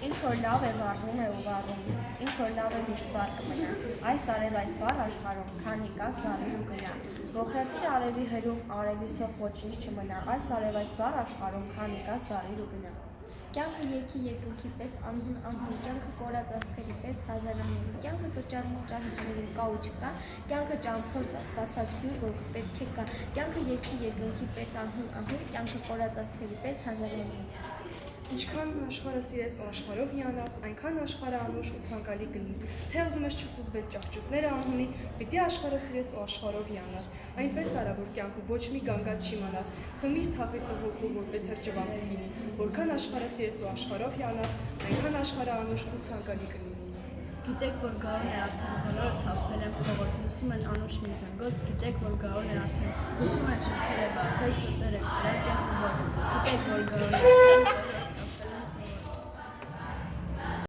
Ինչ որ լավ է վառվում է ու վառում, ինչ որ լավ է միշտ վառ կմնա, այս արև այս վառ աշխարհում, քանի կաս վառիր ու գնա, գոխրացիր արևի հերում, արևից թող ոչինչ չմնա, այս արև այս վառ աշխարհում, քանի կաս վառիր ու գնա։ Կյանքը երգի երկնքի պես անհուն, կյանքը կորած աստղերի պես հազարանների, կյանքը կճահիճների կա ու չկա, կյանքը ճամփորդ սպասված հյուր, որ պետք է կա, կյանքը երգի երկնքի պես անհուն, կյանքը կորած աստղերի պես հազարանների։ Ինչքան աշխարհը սիրես ու աշխարհով հիանաս, այնքան աշխարհը անուշ ու ցանկալի կլինի։ Թե ուզում ես չսուզվել ճահճուտները անհունի, պիտի աշխարհը սիրես ու աշխարհով հիանաս։ Այնպես արա, որ կյանքում ոչ մի գանգատ չիմանաս, խմիր թախիցը հոգու, որպես հրճվանք լինի։ Որքան աշխարհը սիրես ու աշխարհով հիանաս, այնքան աշխարհը անուշ ու ցանկալի կլինի։ Գիտեք, որ գարուն է արդեն բոլորը թափվել են փողոց, լսում են անուշ մի զնգոց, գիտեք, որ գարուն է արդեն, թթում են շքերը վարդել, սուտերը կրակ են ուղոց, գիտեք, որ գարուն է արդեն